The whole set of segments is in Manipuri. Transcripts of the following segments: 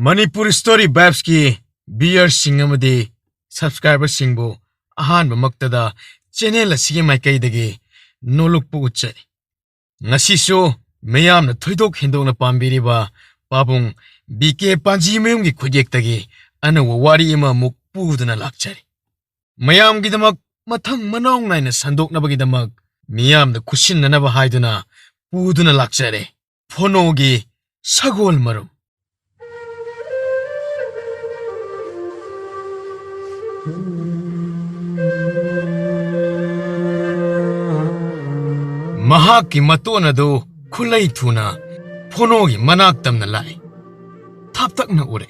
Manipur Story Babs ki viewers singamadi subscribers singbu ahan bamaktada channel asigi maikai dagi noluk pu uchari. Ngasi so mayam na thoidok hindok na pambiri ba pabung BK Panji mayum ki khujek dagi ana wawari ima muk puduna lakchari. Mayam ki damak mathang manong naina sandok na bagi damak miyam da kushin na naba haiduna puduna lakchari. Phono gi sagol marum. Mahaki matona do kulay tuna phonogi manak tam na lai thaptak na ure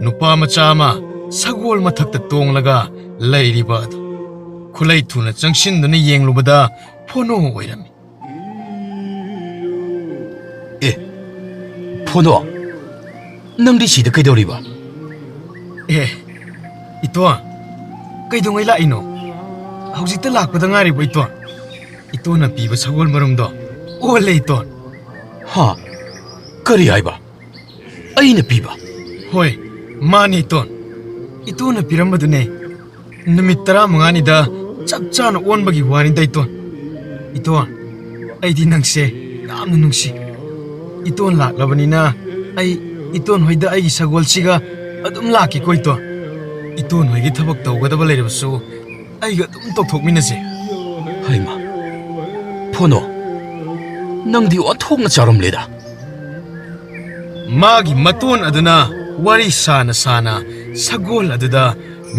nupa machama sagol mathak ta tong laga lai riba do kulay tuna changshin duna yeng lubada phono oirami phono nangdi sida kaidoriba ito kaidongai la ino hawjikta lakpada ngari bo ito na piba sagol marumdo ole ito ha kari aiba aina piba hoi mani ito na piramadune numit 15 da chapchana onbagi wani da ito aidi nangse yamna nungsi ito laklabanina ai ito hoida ai sagol siga adum laki ko ito hoigi thabak tawgadaba leirabsu aiga dum tokthokminase haima phono nangdi othokna charam leda magi maton aduna wari sana sagol aduda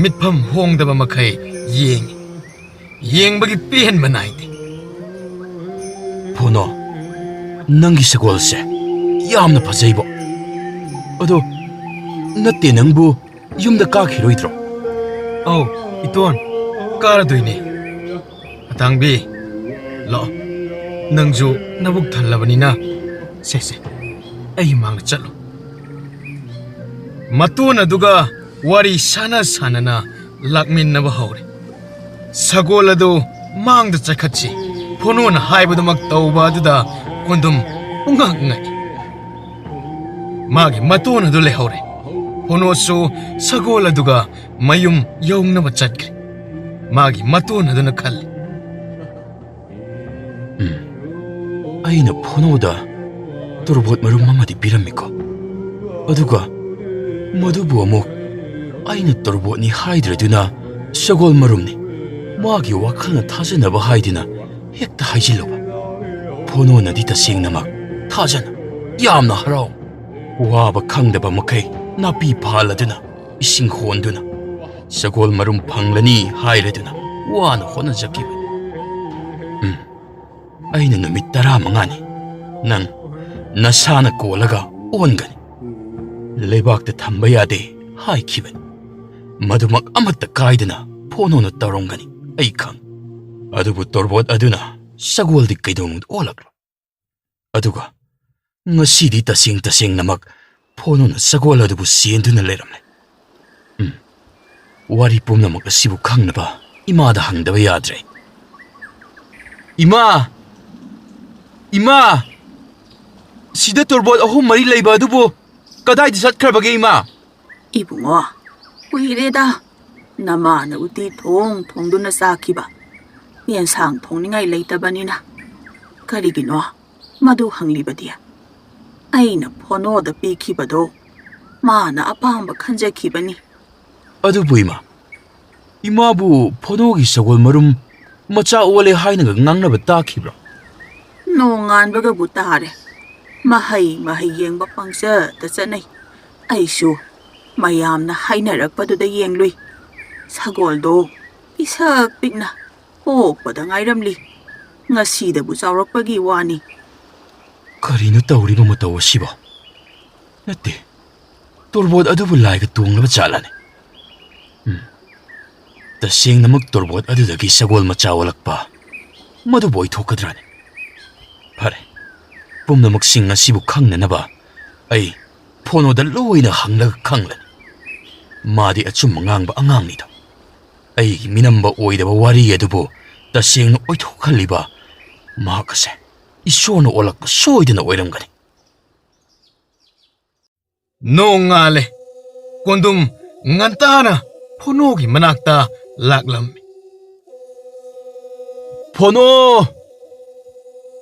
mitpham hongdaba makai yengbagi pen manaide phono nangi sagol se yamna phajaibo ado natte nangbu yumda ka khiroidro au iton kara doine atangbi lo nangju nabuk thallabanina se ai mang chalo matun aduga wari sana na lakmin na bahore sagol adu mang da chakhachi phono na haibudamak tawba aduda kondum ungak ngai magi matun adu le hore phono so sagol aduga mayum yong na bachakri magi matun adu na khal aina phono da turbot marum mamadi piramiko aduga madubu amuk aina turbot ni haidraduna sagol marumni magi wakhalna thajanaba haidina hekta haijiloba phono na dita singnamak thajana yamna harau waba khangdaba makai napi phaladuna ising honduna sagol marum phanglani hairaduna wana hona jakiba aina numit 15 nang nasana kolaga ongani lebakta thamba yade haikiban madumak amatta kaidana phono na tarongani ai khang adubu torbot aduna sagol di kaidong olaklo aduga ngasidi tasing namak phono na sagol adubu sienduna leramle wari pumnamak asibu khangnaba imada hangdaba yadre ima sida torbot ahum mari leiba adubu kadai di satkharbage ima ibungo uireda namana uti thongduna sakhiba yensang thongningai leitabanina karigino madu hanglibadia aina phono da pikhibado mana apamba khanjakhibani adubu ima bu phono gi sagol marum macha ole haina ngangnaba takhibra nongan baga butare mahai yengba pangsa ta chanai aisu mayamna hainarakpadu da yenglui sagol do pisak pikna hokpada ngairamli ngasi da bu chawrakpagi wani karino tawriba mataw siba natte torbot adubu laiga tunglaba chalane tasing namak torbot adudagi sagol macha walakpa madu boy thokadrane pare pumnamak sing asibu khangnanaba ai phono da loina hanglaga khanglan madi achum ngangba angangni da ai minamba oidaba wari adubu tasing oithokhalliba makase isono olak soidana oiramgani Nongale. Kondum ngantana ponogi manakta laklam. Pono!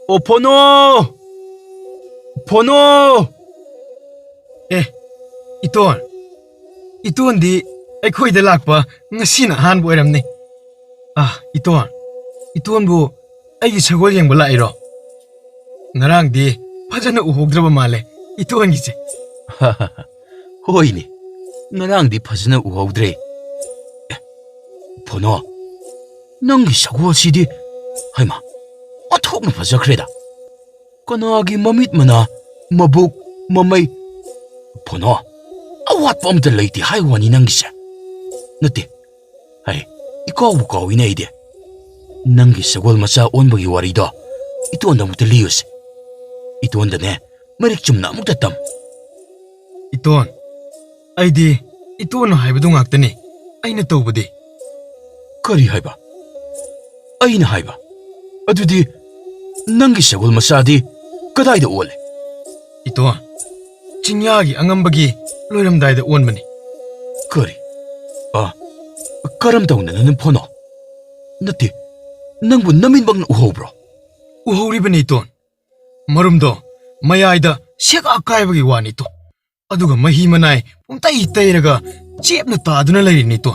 O Pono! Pono! Eh, Iton di aikoy da lakpa ngasina han bo eramni. Ah, Iton bu ay sagol yang bala iro. Ngarang di pajana uhogdraba male. Iton gise. Hoyni, ngarang di fazana uhawdre. Pono, nangi sagol sidi, hayma, athokna fazakreda. Kanagi mamit mana, mabuk, mamay. Pono, awat pa amta layti haywani nangisa. Nati, hay, ikaw ina ide. Nangi sagol masa onbagi warido, ito na muta liyos. Ito anda ne, marikchum na mutatam. Iton, ay di, Iton haibado ngaktani. Ay natawbadi. Kari hayba? Ay na hayba? Adudi, nangi sagol masadi, kadayda ole. Iton, chinyagi angambagi loiramdayda onbani. Kari? Karam daw na nanin Pono. Nati, nangbu namin bang nauhaw bro? Uhawribani Iton. Marumdo, mayayda siyaka akaybagi wani to. Aduga mahi manay pumtay-tayraga chepna taduna layrini Iton.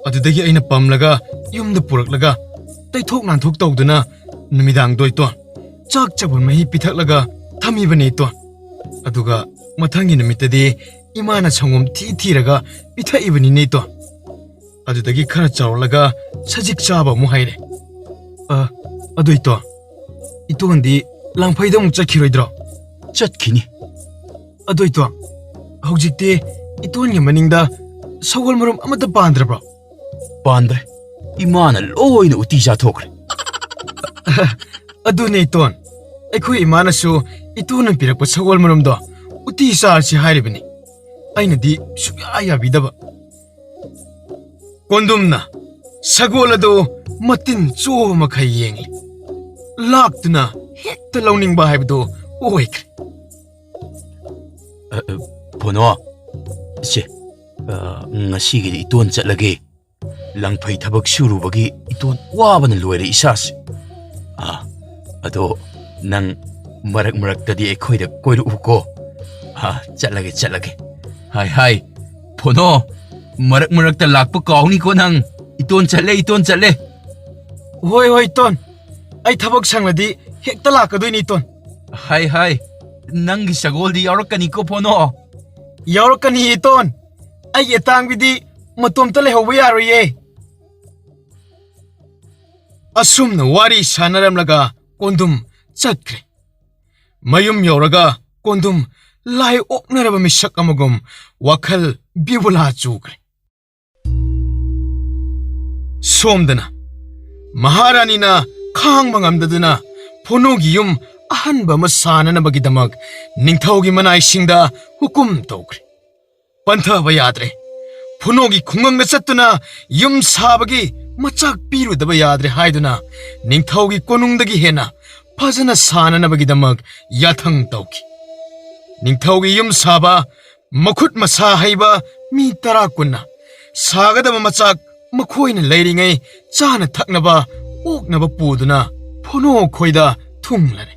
Adudagi ayna pamlaga yumda puraklaga taythok nanthok tawduna numidangdo Iton. Chak chabon mahi pithaklaga thamibani Iton. Aduga mathangi numitadi imana changom thi-thiraga pithaibani ni Iton. Adudagi khara chawlaga sajik chaba mu haire. Adu Iton di langphayda mu chakhiroidro. Chatkini. Adu Iton, hojikti Iton gi maningda sagol marum amata pandrabro. Pandre, imana loina uti jathokre. Adu ne Iton, akhoi imana su Iton pirakpa sagol marumdo uti sarsi hairibani. Aina di suya yabidaba. Kondumna sagol ado matin cho makai yengli. Laktuna hekta launing ba haibdo oikre. Pono, si, ngasigidi Iton chatlagi. Langpay tabag surubagi Iton waba na luwere isas. Ado, nang marak tadi akoy da koy uko. Chatlagi. Hay, Pono, marak ta lakpa kauni ko nang Iton chatle. Hoy Iton, ay tabag sangladi hekta lakadoy ni Iton. Hay, nang gisagol di yarakani ko Pono. Yarakani Iton, ay etang bidi matomta lehawa yaroye. Asumna wari sanaramlaga kondum chatkre. Mayum yauraga kondum lai oknaraba misak amagum wakal bibula chukre. Somdana Maharani na khang mangamdaduna Ponogi yum ahanba masanana bagidamag ningthawgi manay singda hukum tawkre. Pantha bayadre Ponogi khungang chatuna yum sabagi machak piru daba yadre haiduna ningthawgi konungdagi hena phajana sanana bagidamag yathang tawki. Ningthawgi yum saba makhut masa haiba mi tara kunna sagadaba machak makhoina leiringai chana thaknaba oknaba puduna Pono khoida thunglare.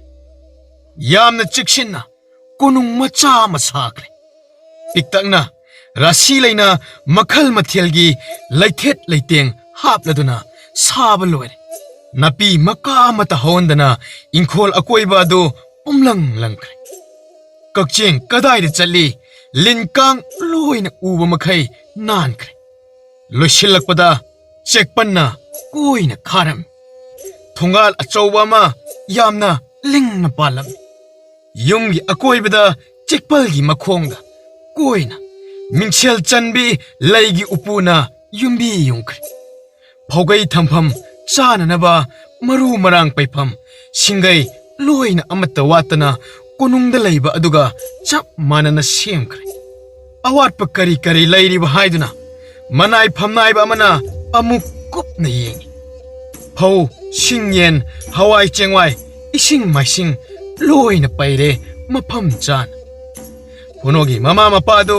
Yamna chikshinna konung macha masakre. Piktakna rasi laina makhal mathialgi laithet laiteng hapladuna saba loire. Napi maka mata hondana inkhol akoiba do umlang langkre. Kakcheng kadai de chali linkang loina uba makai nankre. Loishilakpada chekpanna koina kharam. Thungal achauba ma yamna lingna palam. Yumgi akoibada chekpalgi makhongda koina mingchel chanbi laigi upuna yumbi yungkre. Phaugai thampham chananaba maru marang paifam singai loina amata watana konungda leiba aduga chap manana semkre. Awatpa kari lairiba haiduna manai phamnaiba amana amuk kupna yengi. Phau singyen hawai chengwai ising maising loina paire mapham chan. ꯐꯣꯅꯣꯒꯤ ꯃꯃꯥ ꯃꯄꯥ ꯑꯗꯨ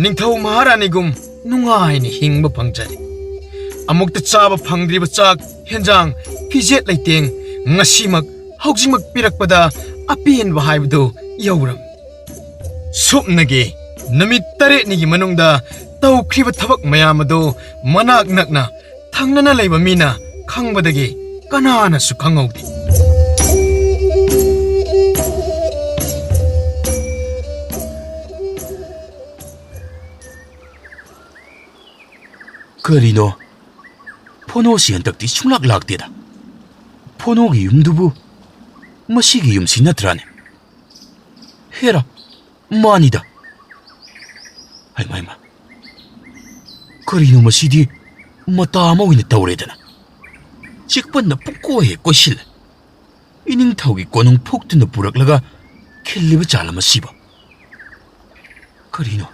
ꯅꯤꯡꯊꯧ ꯃꯍꯥꯔꯥꯅꯤꯒꯨꯝ ꯅꯨꯡꯉꯥꯏꯅ ꯍꯤꯡꯕ ꯐꯪꯖꯔꯦ ꯑꯃꯨꯛꯇ ꯆꯥꯕ ꯐꯪꯗ꯭ꯔꯤꯕ ꯆꯥꯛ ꯍꯦꯟꯖꯥꯡ ꯐꯤꯖꯦꯠ ꯂꯩꯇꯦꯡ ꯉꯁꯤꯃꯛ ꯍꯧꯖꯤꯛꯃꯛ ꯄꯤꯔꯛꯄꯗ ꯑꯄꯦꯟꯕ ꯍꯥꯏꯕꯗꯨ ꯌꯧꯔꯝ ꯁꯨꯞꯅꯒꯤ ꯅꯨꯃꯤꯠ 8ꯅꯤꯒꯤ ꯃꯅꯨꯡꯗ ꯇꯧꯈ꯭ꯔꯤꯕ ꯊꯕꯛ ꯃꯌꯥꯝ ꯑꯗꯨ ꯃꯅꯥꯛ ꯅꯛꯅ ꯊꯪꯅꯅ ꯂꯩꯕ ꯃꯤꯅ ꯈꯪꯕꯗꯒꯤ ꯀꯅꯥꯅꯁꯨ ꯈꯪꯍꯧꯗꯦ ꯀꯔꯤꯅꯣ ꯐꯣꯅꯣꯁꯤ ꯍꯟꯗꯛꯇꯤ ꯁꯨꯡꯂꯥꯛ ꯂꯥꯛꯇꯦꯗ ꯐꯣꯅꯣꯒꯤ ꯌꯨꯝꯗꯨꯕꯨ ꯃꯁꯤꯒꯤ ꯌꯨꯝꯁꯤ ꯅꯠꯇ꯭ꯔꯥꯅꯦ ꯍꯦꯔꯥ ꯃꯥꯅꯤꯗ ꯍꯩꯃꯥ ꯍꯩꯃꯥ ꯀꯔꯤꯅꯣ ꯃꯁꯤꯗꯤ ꯃꯇꯥ ꯑꯃ ꯑꯣꯏꯅ ꯇꯧꯔꯦꯗꯅ ꯆꯤꯛꯄꯟꯅ ꯄꯨꯡꯀꯣꯏ ꯍꯦꯛ ꯀꯣꯏꯁꯤꯜꯂꯦ ꯏꯅꯤꯡꯊꯧꯒꯤ ꯀꯣꯅꯨꯡ ꯐꯨꯛꯇꯨꯅ ꯄꯨꯔꯛꯂꯒ ꯈꯤꯜꯂꯤꯕ ꯖꯥꯠꯂ ꯃꯁꯤꯕꯣ ꯀꯔꯤꯅꯣ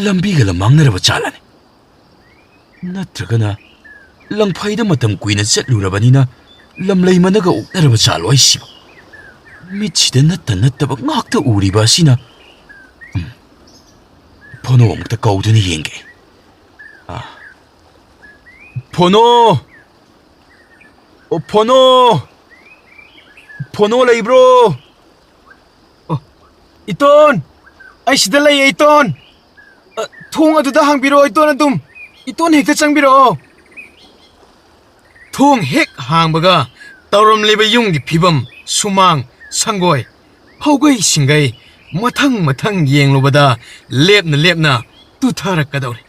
ꯂꯝꯕꯤꯒ ꯂꯝꯃꯥꯡꯅꯔꯕ ꯖꯥꯠꯂꯅꯦ ꯅꯠꯇ꯭ꯔꯒꯅ ꯂꯪꯐꯩꯗ ꯃꯇꯝ ꯀꯨꯏꯅ ꯆꯠꯂꯨꯔꯕꯅꯤꯅ ꯂꯝꯂꯩ ꯃꯅꯒ ꯎꯛꯅꯔꯕ ꯖꯥꯠꯂꯣ ꯑꯩꯁꯤꯕꯣ ꯃꯤꯠꯁꯤꯗ ꯅꯠꯇꯕ ꯉꯥꯛꯇ ꯎꯔꯤꯕ ꯑꯁꯤꯅ ꯐꯣꯅꯣ ꯑꯃꯨꯛꯇ ꯀꯧꯗꯨꯅ ꯌꯦꯡꯒꯦ ꯐꯣꯅꯣ ꯐꯣꯅꯣ ꯐꯣꯅꯣ ꯂꯩꯕ꯭ꯔꯣ ꯏꯇꯣꯟ ꯑꯩ ꯁꯤꯗ ꯂꯩꯌꯦ ꯏꯇꯣꯟ ꯊꯣꯡ ꯑꯗꯨꯗ ꯍꯥꯡꯕꯤꯔꯛꯑꯣ ꯏꯇꯣꯟ ꯑꯗꯨꯝ ꯏꯇꯣꯟ ꯍꯦꯛꯇ ꯆꯪꯕꯤꯔꯛꯑꯣ ꯊꯣꯡ ꯍꯦꯛ ꯍꯥꯡꯕꯒ ꯇꯧꯔꯝꯂꯤꯕ ꯌꯨꯝꯒꯤ ꯐꯤꯕꯝ ꯁꯨꯃꯥꯡ ꯁꯪꯒꯣꯏ ꯐꯧꯒꯩ ꯁꯤꯡꯒꯩ ꯃꯊꯪ ꯌꯦꯡꯂꯨꯕꯗ ꯂꯦꯞꯅ ꯇꯨꯊꯔꯛꯀꯗꯧꯔꯦ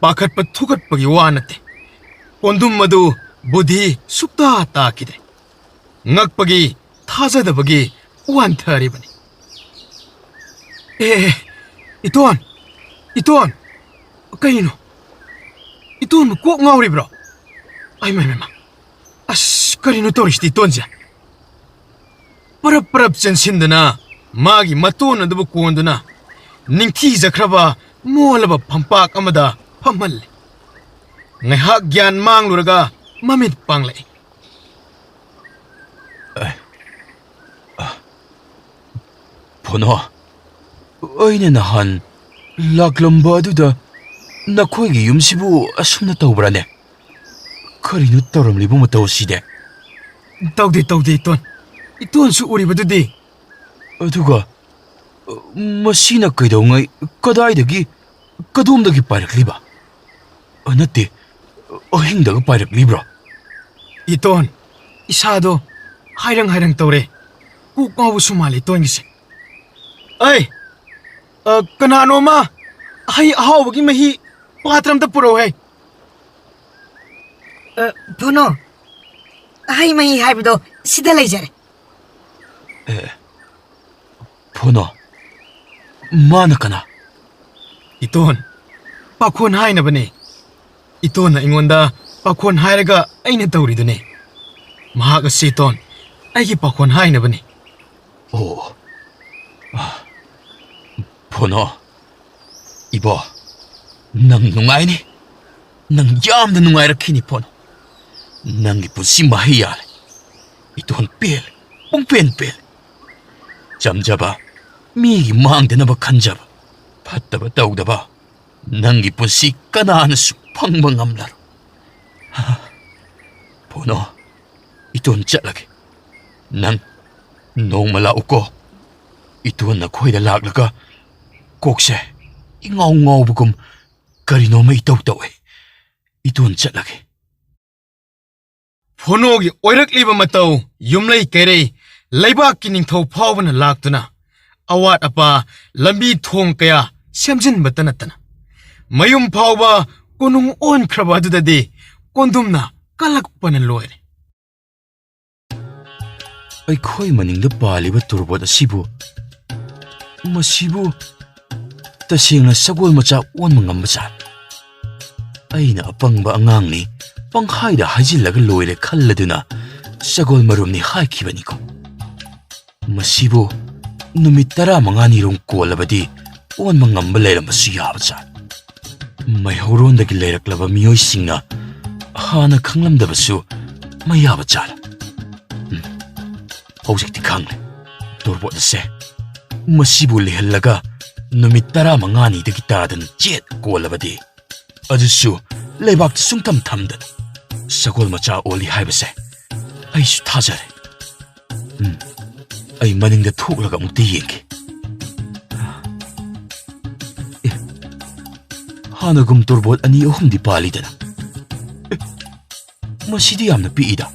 ꯄꯥꯈꯠꯄ ꯊꯨꯀꯠꯄꯒꯤ ꯋꯥ ꯅꯠꯇꯦ ꯀꯣꯟꯗꯨꯝ ꯑꯗꯨ ꯕꯨꯙꯤ ꯁꯨꯛꯇꯥ ꯇꯥꯈꯤꯗ꯭ꯔꯦ ꯉꯛꯄꯒꯤ ꯊꯥꯖꯗꯕꯒꯤ ꯋꯥꯟꯊꯔꯤꯕꯅꯤ ꯏꯇꯣꯟ ꯀꯩꯅꯣ ꯏꯇꯣꯟꯕꯨ ꯀꯣꯛ ꯉꯥꯎꯔꯤꯕ꯭ꯔꯣ ꯑꯩꯃ ꯑꯁ ꯀꯔꯤꯅꯣ ꯇꯧꯔꯤꯁꯤꯗꯤ ꯏꯇꯣꯟꯁꯦ ꯄꯔꯞ ꯆꯦꯟꯁꯤꯟꯗꯨꯅ ꯃꯥꯒꯤ ꯃꯇꯣꯟ ꯑꯗꯨꯕꯨ ꯀꯣꯟꯗꯨꯅ ꯅꯤꯡꯊꯤꯖꯈ꯭ꯔꯕ ꯃꯣꯜꯂꯕ ꯐꯝꯄꯥꯛ ꯑꯃꯗ ꯐꯝꯍꯜꯂꯦ ꯉꯥꯏꯍꯥꯛ ꯒ꯭ꯌꯥꯟ ꯃꯥꯡꯂꯨꯔꯒ ꯃꯃꯤꯠ ꯄꯥꯡꯂꯛꯏ ꯐꯣꯅꯣ ꯑꯩꯅ ꯅꯍꯥꯟ ꯂꯥꯛꯂꯝꯕ ꯑꯗꯨꯗ ꯅꯈꯣꯏꯒꯤ ꯌꯨꯝꯁꯤꯕꯨ ꯑꯁꯨꯝꯅ ꯇꯧꯕ꯭ꯔꯥꯅꯦ ꯀꯔꯤꯅꯣ ꯇꯧꯔꯝꯂꯤꯕ ꯃꯇꯧ ꯑꯁꯤꯗꯤ ꯇꯧꯗꯦ ꯏꯇꯣꯟꯁꯨ ꯎꯔꯤꯕꯗꯨꯗꯤ ꯑꯗꯨꯒ ꯃꯁꯤꯅ ꯀꯩꯗꯧꯉꯩ ꯀꯗꯥꯏꯗꯒꯤ ꯀꯗꯣꯝꯗꯒꯤ ꯄꯥꯏꯔꯛꯂꯤꯕ ꯅꯠꯇꯦ ꯑꯍꯤꯡꯗꯒ ꯄꯥꯏꯔꯛꯂꯤꯕ꯭ꯔꯣ 이돈 이사도 하이렁 떠오래 꾹 까부수 말리 돈기세 어이 그나노마 하이 아하오기 메히 빠트람다 뿌로해 보노 하이마이 하이브도 시달레이자래 ꯐꯣꯅꯣ ꯃꯥꯅ ꯀꯅꯥ 이돈 빠콘 하이나버니 이돈 아잉원다 빠콘 하이라가 아이네 떠오리더니 마하가 시돈 아이기 빠콘 하이나버니 ꯑꯣ ꯐꯣꯅꯣ ꯏꯕꯣ ꯅꯪ ꯅꯨꯡꯉꯥꯏꯅꯤ ꯅꯪ ꯌꯥꯝꯅ ꯅꯨꯡꯉꯥꯏꯔꯛꯈꯤꯅꯤ ꯐꯣꯅꯣ ꯅꯪꯒꯤ ꯄꯨꯟꯁꯤ ꯃꯍꯩ ꯌꯥꯜꯂꯦ ꯏꯇꯣꯟ ꯄꯦꯜꯂꯦ ꯄꯨꯡꯄꯦꯟ ꯄꯦꯜꯂꯦ ꯆꯝꯖꯕ ꯃꯤꯒꯤ ꯃꯥꯡꯗꯅꯕ ꯈꯟꯖꯕ ꯐꯠꯇꯕ ꯇꯧꯗꯕ ꯅꯪꯒꯤ ꯄꯨꯟꯁꯤ ꯀꯅꯥꯅꯁꯨ ꯐꯪꯕ ꯉꯝꯂꯔꯣꯏ ꯐꯣꯅꯣ ꯏꯇꯣꯟ ꯆꯠꯂꯒꯦ ꯅꯪ ꯅꯣꯡꯃ ꯂꯥꯛꯎꯀꯣ ꯏꯇꯣꯟ ꯅꯈꯣꯏꯗ ꯂꯥꯛꯂꯒ ꯀꯣꯛꯁꯦ ꯏꯉꯥꯎ ꯉꯥꯎꯕꯒꯨꯝ ꯀꯔꯤꯅꯣꯃ ꯏꯇꯧ ꯇꯧꯋꯦ 이돈 ꯆꯠꯂꯒꯦ ꯐꯣꯅꯣꯒꯤ ꯑꯣꯏꯔꯛꯂꯤꯕ ꯃꯇꯧ ꯌꯨꯝꯂꯩ ꯀꯩꯔꯩ ꯂꯩꯕꯥꯛꯀꯤ ꯅꯤꯡꯊꯧ ꯐꯥꯎꯕꯅ ꯂꯥꯛꯇꯨꯅ ꯑꯋꯥꯠ ꯑꯄꯥ ꯂꯝꯕꯤ ꯊꯣꯡ ꯀꯌꯥ ꯁꯦꯝꯖꯤꯟꯕꯇ ꯅꯠꯇꯅ ꯃꯌꯨꯝ ꯐꯥꯎꯕ ꯀꯣꯅꯨꯡ ꯑꯣꯟꯈ꯭ꯔꯕ ꯑꯗꯨꯗꯗꯤ ꯀꯣꯟꯗꯨꯝꯅ ꯀꯜꯂꯛꯄꯅ ꯂꯣꯏꯔꯦ ꯑꯩꯈꯣꯏ ꯃꯅꯤꯡꯗ ꯄꯥꯜꯂꯤꯕ ꯇꯣꯔꯕꯣꯠ ꯑꯁꯤꯕꯨ ꯃꯁꯤꯕꯨ ꯇꯁꯦꯡꯅ ꯁꯒꯣꯜ ꯃꯆꯥ ꯑꯣꯟꯕ ꯉꯝꯕꯖꯥꯠ ꯑꯩꯅ ꯑꯄꯪꯕ ꯑꯉꯥꯡꯅꯤ ꯄꯪꯍꯥꯏꯗ ꯍꯥꯏꯖꯤꯜꯂꯒ ꯂꯣꯏꯔꯦ ꯈꯜꯂꯗꯨꯅ ꯁꯒꯣꯜ ꯃꯔꯨꯝꯅꯤ ꯍꯥꯏꯈꯤꯕꯅꯤꯀꯣ ꯃꯁꯤꯕꯨ ꯅꯨꯃꯤꯠ 15ꯅꯤꯔꯣꯝ ꯀꯣꯜꯂꯕꯗꯤ ꯑꯣꯟꯕ ꯉꯝꯕ ꯂꯩꯔꯝꯕꯁꯨ ꯌꯥꯕꯖꯥꯠ ꯃꯩꯍꯧꯔꯣꯟꯗꯒꯤ ꯂꯩꯔꯛꯂꯕ ꯃꯤꯑꯣꯏꯁꯤꯡꯅ ꯍꯥꯟꯅ ꯈꯪꯂꯝꯗꯕꯁꯨ ꯃꯌꯥꯕ ꯖꯥꯠ ꯍꯧꯖꯤꯛꯇꯤ ꯈꯪꯂꯦ ꯇꯣꯔꯕꯣꯠ ꯑꯁꯦ ꯃꯁꯤꯕꯨ ꯂꯩꯍꯜꯂꯒ ꯅꯨꯃꯤꯠ 15ꯅꯤꯗꯒꯤ ꯇꯥꯗꯅ ꯆꯦꯠ ꯀꯣꯜꯂꯕꯗꯤ ꯑꯗꯨꯁꯨ ꯂꯩꯕꯥꯛꯇ ꯁꯨꯡꯊꯝ ꯊꯝꯗꯅ ꯁꯒꯣꯜ ꯃꯆꯥ ꯑꯣꯜꯂꯤ ꯍꯥꯏꯕꯁꯦ ꯑꯩꯁꯨ ꯊꯥꯖꯔꯦ. ꯑꯩ ꯃꯅꯤꯡꯗ ꯊꯣꯛꯂꯒ ꯑꯃꯨꯛꯇ ꯌꯦꯡꯒꯦ. ꯍꯥꯟꯅꯒꯨꯝ ꯇꯣꯔꯕꯣꯠ 2-3ꯗꯤ ꯄꯥꯜꯂꯤꯗꯅ. ꯃꯁꯤꯗꯤ ꯌꯥꯝꯅ ꯄꯤꯛꯏꯗ.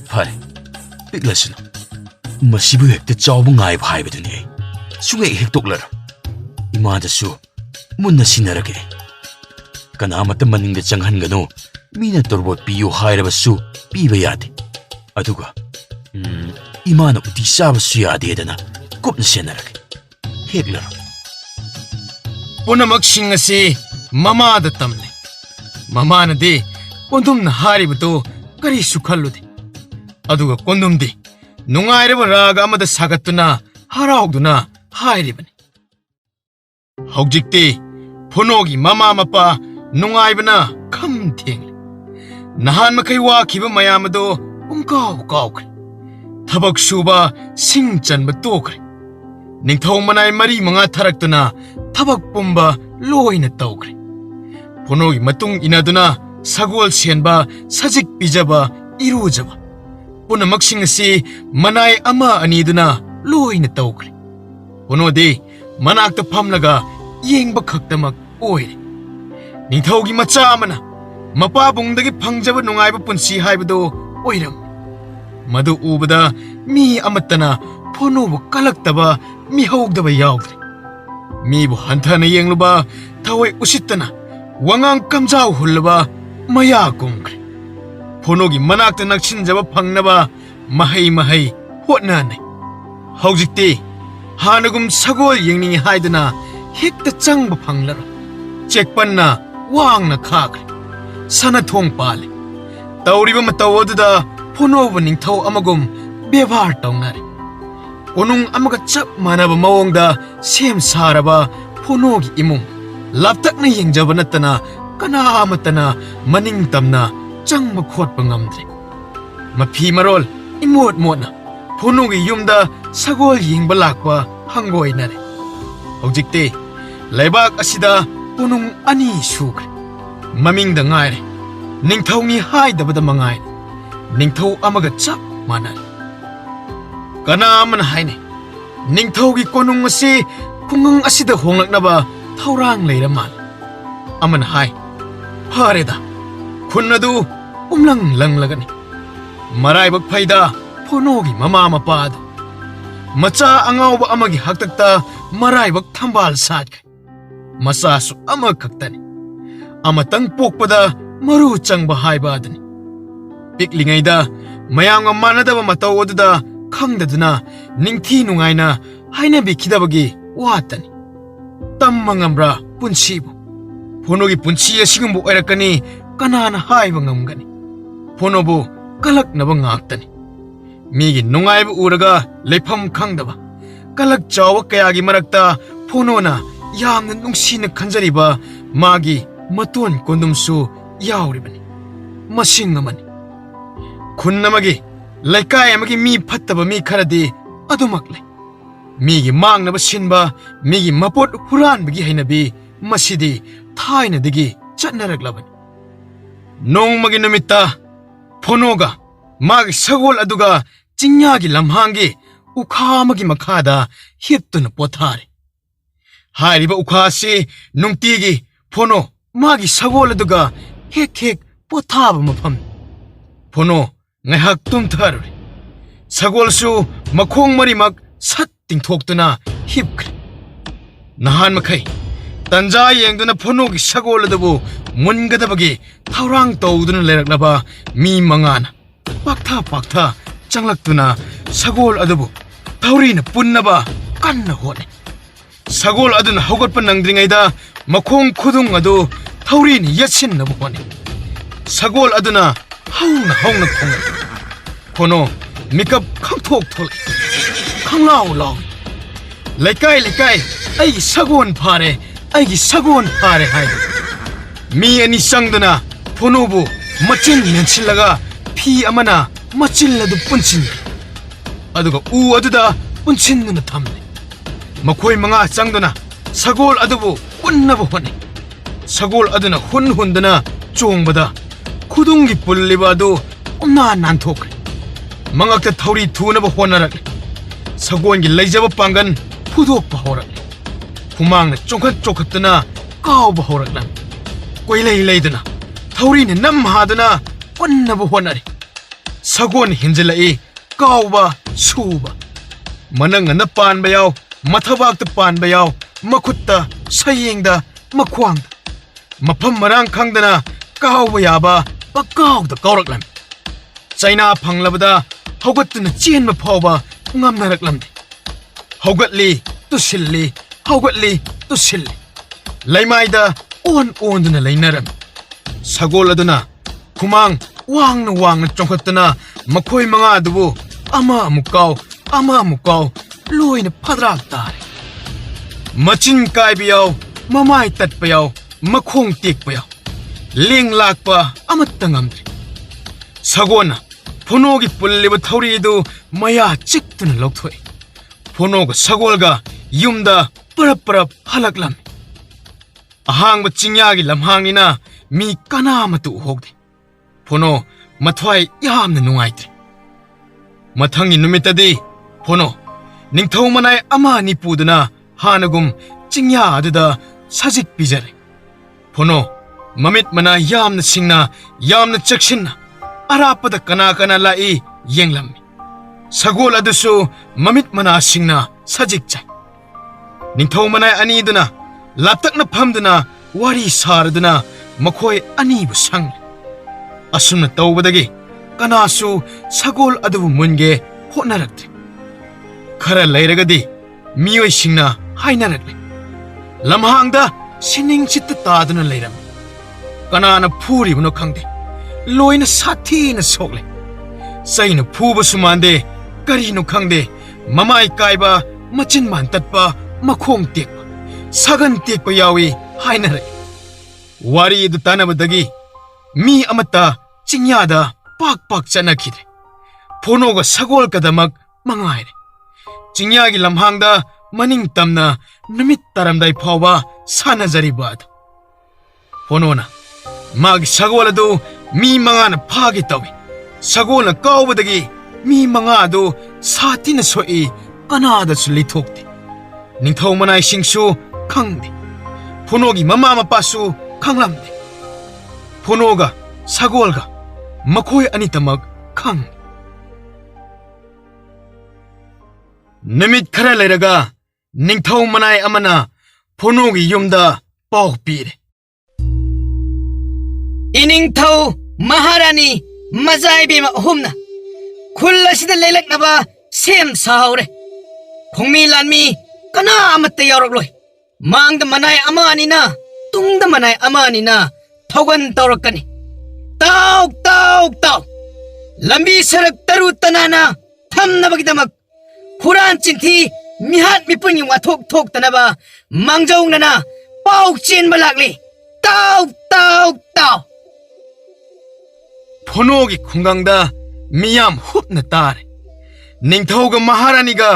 ꯐꯔꯦ, ꯄꯤꯛꯂꯁꯨꯅ ꯃꯁꯤꯕꯨ ꯍꯦꯛꯇ ꯆꯥꯎꯕ ꯉꯥꯏꯕ ꯍꯥꯏꯕꯗꯨꯅꯤ ꯑꯩ. ꯁꯨꯡꯍꯦꯛ ꯍꯦꯛꯇꯣꯛꯂꯔꯣꯏ. ꯏꯃꯥꯗꯁꯨ ꯃꯨꯟꯅ ꯁꯤꯟꯅꯔꯒꯦ. ꯀꯅꯥꯃꯠꯇ ꯃꯅꯤꯡꯗ ꯆꯪꯍꯟꯒꯅꯨ. ꯃꯤꯅ ꯇꯣꯔꯕꯣꯠ ꯄꯤꯌꯨ ꯍꯥꯏꯔꯕꯁꯨ ꯄꯤꯕ ꯌꯥꯗꯦ. ꯑꯗꯨꯒ 이마는 우디 샤브스야 되잖아. 곱는 세나라게. 헤글러. पुनमक सिंह से ममाद तमले ममान दे कोंदुम न हारिबतो करी सुखल्लुदे अदुगा कोंदुम दे नुंगाइरब राग अमद सागतुना हराउदुना हाइरिबने हौजिक्ते फोनोगी ममा मपा नुंगाइबना खम थेंगले नहान मखै वाखिब मयामदो उंकाव कावख्रे थबक सुबा सिंह चनब तोख्रे निंथौ मनाय मरी मंगा थरक्तुना थबक पुंबा लोइना तौख्रे फोनोगी मतुंग इनादुना सगोल सेनबा सजिक पिजबा इरुजबा पुनमक सिंह से मनाय अमा अनीदुना लोइना तौख्रे फोनोदे मनाक्त फमलगा येंगबा खक्तमक ओइरे निंथौगी मचा अमना मपा बुंगदगी फंगजबा नुंगाइबा पुंसी हाइबदो ओइरम मदु उबदा मी अमतना फोनोबु कलक्तबा मी हौगदबा याउद्रे मीबु हंथना येंगलुबा थवै उसितना वंगांग कमजाउ हुल्लबा मया कुंग्रे फोनोगी मनाक्त नक्सिनजबा फंगनबा महै महै होटनानै हौजिक्ते हानगुम सगोल येंगनी हाइदना हेक्ता चंगबा फंगलरो चेकपन्ना वांगना खाग्रे सना थोंग पाले तौरिबा मतौदुदा फोनोबु निंथौ अमगुम बेभार तौनारे कोनुंग अमगा चप मानबा मवोंगदा सेम सारबा फोनोगी इमुंग लापतकना येंगजबा नतना कनामतना मनिंग तमना चंगबा खोटबा ngamdre मफी मरोल इमोट मोटना फोनोगी युमदा सगोल येंगबा लाकबा हंगोइनारे हौजिक्ते लेबाक असिदा कोनुंग अनि सुख्रे ममिंगदा ngaire निंथौनी हाइदबदा मंगाइ निंथौ अमगा चप मानारे कनामन हाइने निंथौगी कोनुंग असी खुंगंग असिदा होंगलकनबा थौरांग लेरमाल अमन हाइ फरेदा खुन्नदु उमलंग लंगलगनी मराइबक फैदा फोनोगी ममा मपाद मचा अंगावबा अमगी हक्तक्ता मराइबक थंबाल साथखे मसासु अमखक्तनी अमतंग पोकपदा मरु चंगबा हाइबा अदनी पिकलिङैदा मयामगा मानदबा मतौ अदुदा खंगदुना निंथि नुंगाइना हाइनबिखिदबगी वातनी तम्मंगम्ब्रा पुंसीबु फोनोगी पुंसी असिगुंबु ओइरकनी कनाना हाइबा ngamgani फोनोबु कलकनबा ngaktani मीगी नुंगाइबु उरगा लेफम खंगदबा कलक चाव कयागी मरक्ता फोनोना यामना नुंसीना खंजरिबा मागी मतोन कोंदुमसु यावरिबनी मसिंग अमनी खुन्नमगी लैकाय अमगी मी फत्तबा मी खरदी अदुमकले मीगी मांगनबा सिनबा मीगी मपोट हुरानबगी हैनबी मसिदी थाइनदगी चटनरगलबनी नोंमगी नमित्ता फोनोगा मागी सगोल अदुगा चिंयागी लम्हांगी उखामगी मखादा हिप्तुन पोथारे हारिबा उखासी नुंगतीगी फोनो मागी सगोल अदुगा हेक हेक पोथाबा मफम फोनो ngahak tumtharure sagolsu makhong marimak sat tingthoktuna hipkre nahan makhai tanja yengduna phonogi sagol adabu mungadabagi thaurang tawduna leraklaba mi mangana paktha changlaktuna sagol adabu thaurina punnaba kanna hone sagol aduna hogotpa nangdringaida makhong khudung adu thaurini yatsinnabu hone sagol aduna hauna thong फोनो मिकअप खंगथोक थोल खंगलाव लाव लेकाय लेकाय आई सगोन फारे हाय मी अनि संगदना फोनोबु मचिन नेंसिलगा फी अमना मचिन लदु पुनसिन अदुगा उ अदुदा पुनसिन न थमले ꯃꯈꯣꯏ ꯃꯉꯥ ꯆꯪꯗꯨꯅ ꯁꯒꯣꯜ ꯑꯗꯨꯕꯨ ꯎꯟꯅꯕ ꯍꯣꯠꯅꯩ ꯁꯒꯣꯜ ꯑꯗꯨꯅ ꯍꯨꯟꯗꯨꯅ ꯆꯣꯡꯕꯗ ꯈꯨꯗꯨꯡꯒꯤ ꯄꯨꯜꯂꯤꯕ ꯑꯗꯨ ꯎꯝꯅꯥ ꯅꯥꯟꯊꯣꯛꯈ꯭ꯔꯦ ꯃꯉꯛꯇ ꯊꯧꯔꯤ ꯊꯨꯅꯕ ꯍꯣꯠꯅꯔꯛꯂꯦ ꯁꯒꯣꯜꯒꯤ ꯂꯩꯖꯕ ꯄꯥꯡꯒꯟ ꯐꯨꯗꯣꯛꯄ ꯍꯧꯔꯛꯂꯦ ꯍꯨꯃꯥꯡꯅ ꯆꯣꯡꯈꯠꯇꯨꯅ ꯀꯥꯎꯕ ꯍꯧꯔꯛꯂꯝꯃꯤ ꯀꯣꯏꯂꯩ ꯂꯩꯗꯨꯅ ꯊꯧꯔꯤꯅ ꯅꯝ ꯍꯥꯗꯨꯅ ꯎꯟꯅꯕ ꯍꯣꯠꯅꯔꯤ ꯁꯒꯣꯜ ꯍꯦꯟꯖꯤꯜꯂꯛꯏ ꯀꯥꯎꯕ ꯁꯨꯕ ꯃꯅꯪꯒꯟꯗ ꯄꯥꯟꯕ ꯌꯥꯎ ꯃꯊꯕꯥꯛꯇ ꯄꯥꯟꯕ ꯌꯥꯎ ꯃꯈꯨꯠꯇ ꯁꯌꯦꯡꯗ ꯃꯈ꯭ꯋꯥꯡꯗ ꯃꯐꯝ ꯃꯔꯥꯡ ꯈꯪꯗꯅ ꯀꯥꯎꯕ ꯌꯥꯕ ꯄꯛꯀꯥꯎꯗ ꯀꯥꯎꯔꯛꯂꯝꯃꯤ ꯆꯩꯅꯥ ꯐꯪꯂꯕꯗ ꯍꯧꯒꯠꯇꯨꯅ ꯆꯦꯟꯕ ꯐꯥꯎꯕ ꯉꯝꯅꯔꯛꯂꯝꯗꯦ ꯍꯧꯒꯠꯂꯤ ꯇꯨꯁꯤꯜꯂꯤ ꯍꯧꯒꯠꯂꯤ ꯇꯨꯁꯤꯜꯂꯤ ꯂꯩꯃꯥꯏꯗ ꯑꯣꯟꯗꯨꯅ ꯂꯩꯅꯔꯝꯃꯤ ꯁꯒꯣꯜ ꯑꯗꯨꯅ ꯈꯨꯃꯥꯡ ꯋꯥꯡꯅ ꯆꯣꯡꯈꯠꯇꯨꯅ ꯃꯈꯣꯏ ꯃꯉꯥ ꯑꯗꯨꯕꯨ ꯑꯃ ꯑꯃꯨꯛ ꯀꯥꯎ ꯂꯣꯏꯅ ꯐꯗ꯭ꯔꯥꯛ ꯇꯥꯔꯦ ꯃꯆꯤꯟ ꯀꯥꯏꯕ ꯌꯥꯎ ꯃꯃꯥꯏ ꯇꯠꯄ ꯌꯥꯎ ꯃꯈꯣꯡ ꯇꯦꯛꯄ ꯌꯥꯎ ꯂꯦꯡ ꯂꯥꯛꯄ ꯑꯃꯠꯇ ꯉꯝꯗ꯭ꯔꯦ ꯁꯒꯣꯜꯅ ꯐꯨꯅꯣꯒꯤ ꯄꯨꯜꯂꯤꯕ ꯊꯧꯔꯤ ꯑꯗꯨ ꯃꯌꯥ ꯆꯤꯛꯇꯨꯅ ꯂꯧꯊꯣꯛꯏ ꯐꯨꯅꯣꯒ ꯁꯒꯣꯜꯒ ꯌꯨꯝꯗ ꯄꯔꯞ ꯍꯜꯂꯛꯂꯝꯃꯤ ꯑꯍꯥꯡꯕ ꯆꯤꯡꯌꯥꯒꯤ ꯂꯝꯍꯥꯡꯅꯤꯅ ꯃꯤ ꯀꯅꯥꯃꯠꯇ ꯎꯍꯧꯗꯦ ꯐꯨꯅꯣ ꯃꯊ꯭ꯋꯥꯏ ꯌꯥꯝꯅ ꯅꯨꯡꯉꯥꯏꯇ꯭ꯔꯦ ꯃꯊꯪꯒꯤ ꯅꯨꯃꯤꯠꯇꯗꯤ ꯐꯨꯅꯣ ꯅꯤꯡꯊꯧ ꯃꯅꯥꯏ ꯑꯃ ꯑꯅꯤ ꯄꯨꯗꯨꯅ ꯍꯥꯟꯅꯒꯨꯝ ꯆꯤꯡꯌꯥ ꯑꯗꯨꯗ ꯁꯖꯤꯛ ꯄꯤꯖꯔꯦ ꯐꯨꯅꯣ ꯃꯃꯤꯠ ꯃꯅꯥ ꯌꯥꯝꯅ ꯁꯤꯡꯅ ꯌꯥꯝꯅ ꯆꯦꯛꯁꯤꯟꯅ ꯑꯔꯥꯞꯄꯗ ꯀꯅꯥ ꯂꯥꯛꯏ ꯌꯦꯡꯂꯝꯃꯤ ꯁꯒꯣꯜ ꯑꯗꯨꯁꯨ ꯃꯃꯤꯠ ꯃꯅꯥ ꯁꯤꯡꯅ ꯁꯖꯤꯛ ꯆꯥꯏ ꯅꯤꯡꯊꯧ ꯃꯅꯥꯏ ꯑꯅꯤꯗꯨꯅ ꯂꯥꯞꯇꯛꯅ ꯐꯝꯗꯨꯅ ꯋꯥꯔꯤ ꯁꯥꯔꯗꯨꯅ ꯃꯈꯣꯏ ꯑꯅꯤꯕꯨ ꯁꯪꯂꯦ ꯑꯁꯨꯝꯅ ꯇꯧꯕꯗꯒꯤ ꯀꯅꯥꯁꯨ ꯁꯒꯣꯜ ꯑꯗꯨꯕꯨ ꯃꯨꯟꯒꯦ ꯍꯣꯠꯅꯔꯛꯇ꯭ꯔꯦ ꯈꯔ ꯂꯩꯔꯒꯗꯤ ꯃꯤꯑꯣꯏꯁꯤꯡꯅ ꯍꯥꯏꯅꯔꯛꯂꯦ ꯂꯝꯍꯥꯡꯗ ꯁꯤꯅꯤꯡ ꯁꯤꯠꯇ ꯇꯥꯗꯨꯅ ꯂꯩꯔꯝꯃꯤ ꯀꯅꯥꯅ ꯐꯨꯔꯤꯕꯅꯣ ꯈꯪꯗꯦ ꯂꯣꯏꯅ ꯁꯥꯊꯤꯅ ꯁꯣꯛꯂꯦ ꯆꯩꯅ ꯐꯨꯕꯁꯨ ꯃꯥꯟꯗꯦ ꯀꯔꯤꯅꯣ ꯈꯪꯗꯦ ꯃꯃꯥꯏ ꯀꯥꯏꯕ ꯃꯆꯤꯟ ꯃꯥꯟ ꯇꯠꯄ ꯃꯈꯣꯡ ꯇꯦꯛꯄ ꯁꯒꯟ ꯇꯦꯛꯄ ꯌꯥꯎꯏ ꯍꯥꯏꯅꯔꯛꯏ ꯋꯥꯔꯤ ꯑꯗꯨ ꯇꯥꯟꯅꯕꯗꯒꯤ ꯃꯤ ꯑꯃꯠꯇ ꯆꯤꯡꯌꯥꯗ ꯄꯥꯛ ꯆꯠꯅꯈꯤꯗ꯭ꯔꯦ ꯐꯨꯅꯣꯒ ꯁꯒꯣꯜꯀꯗꯃꯛ ꯃꯉꯥꯏꯔꯦ ꯆꯤꯡꯌꯥꯒꯤ ꯂꯝꯍꯥꯡꯗ ꯃꯅꯤꯡ ꯇꯝꯅ ꯅꯨꯃꯤꯠ ꯇꯥꯔꯝꯗꯥꯏ ꯐꯥꯎꯕ ꯁꯥꯟꯅꯖꯔꯤꯕ ꯑꯗꯨ ꯐꯨꯅꯣꯅ ꯃꯥꯒꯤ ꯁꯒꯣꯜ ꯑꯗꯨ ꯃꯤ ꯃꯉꯥꯅ ꯐꯥꯒꯦ ꯇꯧꯏ ꯁꯒꯣꯜꯅ ꯀꯥꯎꯕꯗꯒꯤ ꯃꯤ ꯃꯉꯥ ꯑꯗꯨ ꯁꯥꯊꯤꯅ ꯁꯣꯛꯏ ꯀꯅꯥꯗꯁꯨ ꯂꯩꯊꯣꯛꯇꯦ ꯅꯤꯡꯊꯧ ꯃꯅꯥꯏꯁꯤꯡꯁꯨ ꯈꯪꯗꯦ ꯐꯨꯅꯣꯒꯤ ꯃꯃꯥ ꯃꯄꯥꯁꯨ ꯈꯪꯂꯝꯗꯦ ꯐꯨꯅꯣꯒ ꯁꯒꯣꯜꯒ ꯃꯈꯣꯏ ꯑꯅꯤꯇꯃꯛ ꯈꯪ ꯅꯨꯃꯤꯠ ꯈꯔ ꯂꯩꯔꯒ ꯅꯤꯡꯊꯧ ꯃꯅꯥꯏ ꯑꯃꯅ ꯐꯨꯅꯣꯒꯤ ꯌꯨꯝꯗ ꯄꯥꯎ ꯄꯤꯔꯦ ꯏꯅꯤꯡꯊꯧ ꯃꯍꯥꯔꯥꯅꯤ ꯃꯖꯥꯏꯕꯦꯝ ꯑꯍꯨꯝꯅ ꯈꯨꯜ ꯑꯁꯤꯗ ꯂꯩꯂꯛꯅꯕ ꯁꯦꯝ ꯁꯥꯍꯧꯔꯦ ꯈꯣꯡꯃꯤ ꯂꯥꯟꯃꯤ ꯀꯅꯥ ꯑꯃꯠꯇ ꯌꯥꯎꯔꯛꯂꯣꯏ ꯃꯥꯡꯗ ꯃꯅꯥꯏ ꯑꯃ ꯑꯅꯤꯅ ꯇꯨꯡꯗ ꯃꯅꯥꯏ ꯑꯃ ꯑꯅꯤꯅ ꯊꯧꯒꯟ ꯇꯧꯔꯛꯀꯅꯤ ꯇꯥꯎ ꯂꯝꯕꯤ ꯁꯔꯛ ꯇꯔꯨ ꯇꯅꯥꯅ ꯊꯝꯅꯕꯒꯤꯗꯃꯛ ꯍꯨꯔꯥꯟ ꯆꯤꯟꯊꯤ ꯃꯤꯍꯥꯠ ꯃꯤꯄꯨꯟꯒꯤ ꯋꯥꯊꯣꯛ ꯊꯣꯛꯇꯅꯕ ꯃꯥꯡꯖꯧꯅꯅ ꯄꯥꯎ ꯆꯦꯟꯕ ꯂꯥꯛꯂꯤ ꯇꯥꯎ ꯐꯨꯅꯣꯒꯤ ꯈꯨꯡꯒꯪꯗ ꯃꯤꯌꯥꯝ ꯍꯨꯞꯅ ꯇꯥꯔꯦ ꯅꯤꯡꯊꯧꯒ ꯃꯍꯥꯔꯥꯅꯤꯒ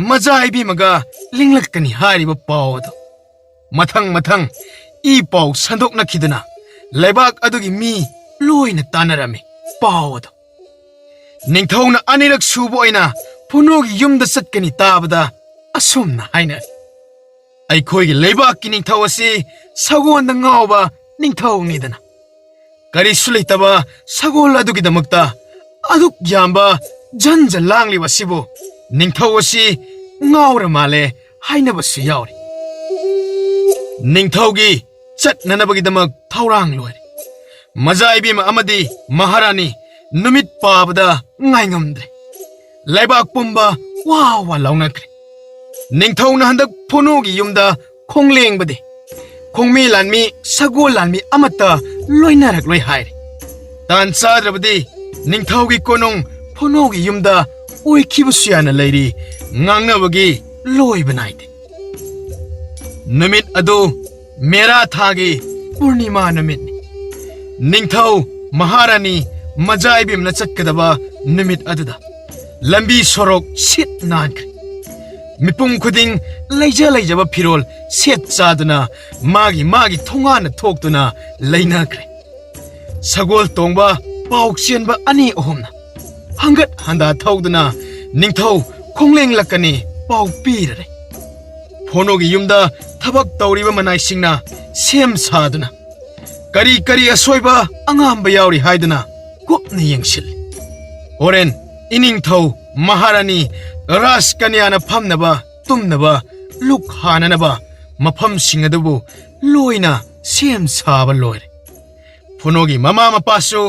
ꯃꯖꯥꯏꯕꯦꯝꯃꯒ ꯂꯤꯡꯂꯛꯀꯅꯤ ꯍꯥꯏꯔꯤꯕ ꯄꯥꯎ ꯑꯗꯨ ꯃꯊꯪ ꯏ ꯄꯥꯎ ꯁꯟꯗꯣꯛꯅꯈꯤꯗꯨꯅ ꯂꯩꯕꯥꯛ ꯑꯗꯨꯒꯤ ꯃꯤ ꯂꯣꯏꯅ ꯇꯥꯟꯅꯔꯝꯃꯤ ꯄꯥꯎ ꯑꯗꯨ ꯅꯤꯡꯊꯧꯅ ꯑꯅꯤꯔꯛ ꯁꯨꯕ ꯑꯣꯏꯅ ꯐꯨꯅꯣꯒꯤ ꯌꯨꯝꯗ ꯆꯠꯀꯅꯤ ꯇꯥꯕꯗ ꯑꯁꯨꯝꯅ ꯍꯥꯏꯅꯔꯤ ꯑꯩꯈꯣꯏꯒꯤ ꯂꯩꯕꯥꯛꯀꯤ ꯅꯤꯡꯊꯧ ꯑꯁꯤ ꯁꯒꯣꯜꯗ ꯉꯥꯎꯕ ꯅꯤꯡꯊꯧꯅꯤꯗꯅ ꯀꯔꯤꯁꯨ ꯂꯩꯇꯕ ꯁꯒꯣꯜ ꯑꯗꯨꯒꯤꯗꯃꯛꯇ ꯑꯗꯨꯛ ꯌꯥꯝꯕ ꯖꯟꯖ ꯂꯥꯡꯂꯤꯕ ꯑꯁꯤꯕꯨ ꯅꯤꯡꯊꯧ ꯑꯁꯤ ꯉꯥꯎꯔ ꯃꯥꯜꯂꯦ ꯍꯥꯏꯅꯕꯁꯨ ꯌꯥꯎꯔꯤ ꯅꯤꯡꯊꯧꯒꯤ ꯆꯠꯅꯅꯕꯒꯤꯗꯃꯛ ꯊꯧꯔꯥꯡ ꯂꯣꯏꯔꯦ ꯃꯖꯥꯏꯕꯦꯝ ꯑꯃꯗꯤ ꯃꯍꯥꯔꯥꯅꯤ ꯅꯨꯃꯤꯠ ꯄꯥꯕꯗ ꯉꯥꯏꯉꯝꯗ꯭ꯔꯦ ꯂꯩꯕꯥꯛ ꯄꯨꯝꯕ ꯋꯥ ꯂꯥꯎꯅꯈ꯭ꯔꯦ ꯅꯤꯡꯊꯧꯅ ꯍꯟꯗꯛ ꯐꯨꯅꯣꯒꯤ ꯌꯨꯝꯗ ꯈꯣꯡꯂꯦꯡꯕꯗꯤ ꯈꯣꯡꯃꯤ ꯂꯥꯟꯃꯤ ꯁꯒꯣꯜ ꯂꯥꯟꯃꯤ ꯑꯃꯠꯇ ꯂꯣꯏꯅꯔꯛꯂꯣꯏ ꯍꯥꯏꯔꯦ ꯇꯥꯟ ꯆꯥꯗ꯭ꯔꯕꯗꯤ ꯅꯤꯡꯊꯧꯒꯤ ꯀꯣꯅꯨꯡ ꯐꯨꯅꯣꯒꯤ ꯌꯨꯝꯗ ꯑꯣꯏꯈꯤꯕꯁꯨ ꯌꯥꯅ ꯂꯩꯔꯤ ꯉꯥꯡꯅꯕꯒꯤ ꯂꯣꯏꯕ ꯅꯥꯏꯗꯦ ꯅꯨꯃꯤꯠ ꯑꯗꯨ ꯃꯦꯔꯥ ꯊꯥꯒꯤ ꯄꯨꯔꯅꯤꯃꯥ ꯅꯨꯃꯤꯠꯅꯤ ꯅꯤꯡꯊꯧ ꯃꯍꯥꯔꯥꯅꯤ ꯃꯖꯥꯏꯕꯦꯝꯅ ꯆꯠꯀꯗꯕ ꯅꯨꯃꯤꯠ ꯑꯗꯨꯗ ꯂꯝꯕꯤ ꯁꯣꯔꯣꯛ ꯁꯤꯠ ꯅꯥꯟꯈ꯭ꯔꯦ ꯃꯤꯄꯨꯝ ꯈꯨꯗꯤꯡ ꯂꯩꯖ ꯂꯩꯖꯕ ꯐꯤꯔꯣꯜ ꯁꯦꯠ ꯆꯥꯗꯨꯅ ꯃꯥꯒꯤ ꯊꯣꯡꯒꯥꯟꯅ ꯊꯣꯛꯇꯨꯅ ꯂꯩꯅꯈ꯭ꯔꯦ ꯁꯒꯣꯜ ꯇꯣꯡꯕ ꯄꯥꯎ ꯆꯦꯟꯕ ꯑꯅꯤ ꯑꯍꯨꯝꯅ ꯍꯪꯒꯠ ꯍꯟꯗꯥ ꯊꯧꯗꯨꯅ ꯅꯤꯡꯊꯧ ꯈꯣꯡꯂꯦꯡꯂꯛꯀꯅꯤ ꯄꯥꯎ ꯄꯤꯔꯔꯦ ꯐꯣꯅꯣꯒꯤ ꯌꯨꯝꯗ ꯊꯕꯛ ꯇꯧꯔꯤꯕ ꯃꯅꯥꯏꯁꯤꯡꯅ ꯁꯦꯝ ꯁꯥꯗꯨꯅ ꯀꯔꯤ ꯑꯁꯣꯏꯕ ꯑꯉꯥꯝꯕ ꯌꯥꯎꯔꯤ ꯍꯥꯏꯗꯨꯅ ꯀꯨꯞꯅ ꯌꯦꯡꯁꯤꯜꯂꯤ ꯍꯣꯔꯦꯟ ꯏꯅꯤꯡꯊꯧ ꯃꯍꯥꯔꯥꯅꯤ ꯔꯥꯖ ꯀꯟꯌꯥꯅ ꯐꯝꯅꯕ ꯇꯨꯝꯅꯕ ꯂꯨꯛ ꯍꯥꯅꯅꯕ ꯃꯐꯝꯁꯤꯡ ꯑꯗꯨꯕꯨ ꯂꯣꯏꯅ ꯁꯦꯝ ꯁꯥꯕ ꯂꯣꯏꯔꯦ ꯐꯣꯅꯣꯒꯤ ꯃꯃꯥ ꯃꯄꯥꯁꯨ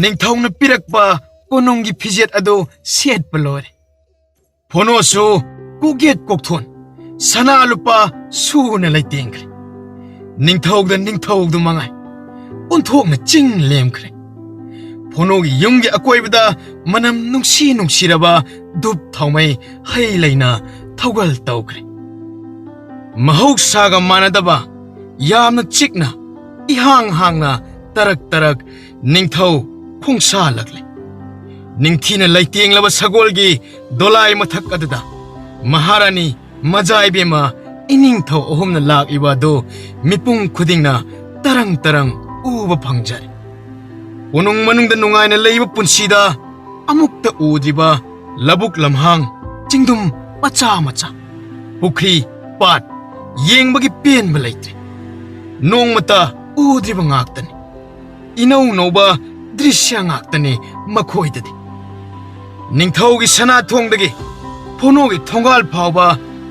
ꯅꯤꯡꯊꯧꯅ ꯄꯤꯔꯛꯄ ꯀꯣꯅꯨꯡꯒꯤ ꯐꯤꯖꯦꯠ ꯑꯗꯨ ꯁꯦꯠꯄ ꯂꯣꯏꯔꯦ ꯐꯣꯅꯣꯁꯨ ꯀꯣꯛꯌꯦꯠ ꯀꯣꯛꯊꯣꯟ ꯁꯅꯥ ꯂꯨꯄꯥ ꯁꯨꯅ ꯂꯩꯇꯦꯡꯈ꯭ꯔꯦ ꯅꯤꯡꯊꯧꯗ ꯃꯉꯥꯏ ꯑꯣꯟꯊꯣꯛꯅ ꯆꯤꯡ ꯂꯦꯝꯈ꯭ꯔꯦ ꯐꯣꯅꯣꯒꯤ ꯌꯨꯝꯒꯤ ꯑꯀꯣꯏꯕꯗ ꯃꯅꯝ ꯅꯨꯡꯁꯤꯔꯕ ꯙꯨꯞ ꯊꯥꯎꯃꯩ ꯍꯩ ꯂꯩꯅ ꯊꯧꯒꯜ ꯇꯧꯈ꯭ꯔꯦ ꯃꯍꯧꯁꯥꯒ ꯃꯥꯟꯅꯗꯕ ꯌꯥꯝꯅ ꯆꯤꯛꯅ ꯏꯍꯥꯡ ꯍꯥꯡꯅ ꯇꯔꯛ ꯅꯤꯡꯊꯧ ꯈꯣꯡꯁꯥꯜꯂꯛꯂꯦ ꯅꯤꯡꯊꯤꯅ ꯂꯩꯇꯦꯡꯂꯕ ꯁꯒꯣꯜꯒꯤ ꯗꯣꯂꯥꯏ ꯃꯊꯛ ꯑꯗꯨꯗ ꯃꯍꯥꯔꯥꯅꯤ ꯃꯖꯥꯏꯕꯦꯝꯃ ꯏꯅꯤꯡꯊꯧ ꯑꯍꯨꯝꯅ ꯂꯥꯛꯂꯤꯕ ꯑꯗꯨ ꯃꯤꯄꯨꯝ ꯈꯨꯗꯤꯡꯅ ꯇꯔꯪ ꯎꯕ ꯐꯪꯖꯔꯦ ꯀꯣꯅꯨꯡ ꯃꯅꯨꯡꯗ ꯅꯨꯡꯉꯥꯏꯅ ꯂꯩꯕ ꯄꯨꯟꯁꯤꯗ ꯑꯃꯨꯛꯇ ꯎꯗ꯭ꯔꯤꯕ ꯂꯕꯨꯛ ꯂꯝꯍꯥꯡ ꯆꯤꯡꯗꯨꯝ ꯃꯆꯥ ꯄꯨꯈ꯭ꯔꯤ ꯄꯥꯠ ꯌꯦꯡꯕꯒꯤ ꯄꯦꯟꯕ ꯂꯩꯇ꯭ꯔꯦ ꯅꯣꯡꯃꯇ ꯎꯗ꯭ꯔꯤꯕ ꯉꯥꯛꯇꯅꯤ ꯏꯅꯧ ꯅꯧꯕ ꯗ꯭ꯔꯤꯁ꯭ꯌ ꯉꯥꯛꯇꯅꯤ ꯃꯈꯣꯏꯗꯗꯤ ꯅꯤꯡꯊꯧꯒꯤ ꯁꯅꯥꯊꯣꯡꯗꯒꯤ ꯐꯣꯅꯣꯒꯤ ꯊꯣꯡꯒꯥꯜ ꯐꯥꯎꯕ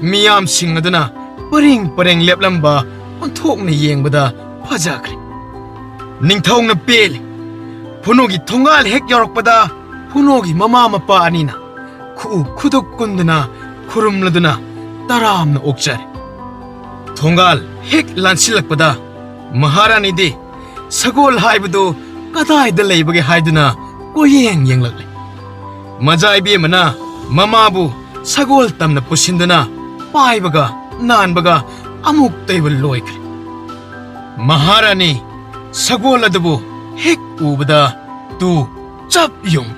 ꯃꯤꯌꯥꯝꯁꯤꯡ ꯑꯗꯨꯅ ꯄꯔꯦꯡ ꯂꯦꯞꯂꯝꯕ ꯑꯣꯟꯊꯣꯛꯅ ꯌꯦꯡꯕꯗ ꯐꯖꯈ꯭ꯔꯦ ꯅꯤꯡꯊꯧꯅ ꯄꯦꯜꯂꯤ ꯐꯣꯅꯣꯒꯤ ꯊꯣꯡꯒꯥꯜ ꯍꯦꯛ ꯌꯧꯔꯛꯄꯗ ꯐꯣꯅꯣꯒꯤ ꯃꯃꯥ ꯃꯄꯥ ꯑꯅꯤꯅ ꯈꯨꯗꯨꯛ ꯀꯨꯟꯗꯨꯅ ꯈꯨꯔꯨꯝꯂꯗꯨꯅ ꯇꯔꯥꯝꯅ ꯑꯣꯛꯆꯔꯦ ꯊꯣꯡꯒꯥꯜ ꯍꯦꯛ ꯂꯥꯟꯁꯤꯜꯂꯛꯄꯗ ꯃꯍꯥꯔꯥꯅꯤꯗꯤ ꯁꯒꯣꯜ ꯍꯥꯏꯕꯗꯨ ꯀꯗꯥꯏꯗ ꯂꯩꯕꯒꯦ ꯍꯥꯏꯗꯨꯅ ꯀꯣꯌꯦꯡ ꯌꯦꯡꯂꯛꯂꯦ ꯃꯖꯥꯏꯕꯦꯝꯃꯅ ꯃꯃꯥꯕꯨ ꯁꯒꯣꯜ ꯇꯝꯅ ꯄꯨꯁꯤꯟꯗꯨꯅ ꯄꯥꯏꯕꯒ ꯅꯥꯟꯕꯒ ꯑꯃꯨꯛꯇꯩꯕ ꯂꯣꯏꯈ꯭ꯔꯦ ꯃꯍꯥꯔꯥꯅꯤ ꯁꯒꯣꯜ ꯑꯗꯨꯕꯨ ꯍꯦꯛ ꯎꯕꯗ ꯇꯨ ꯆꯞ ꯌꯨꯡ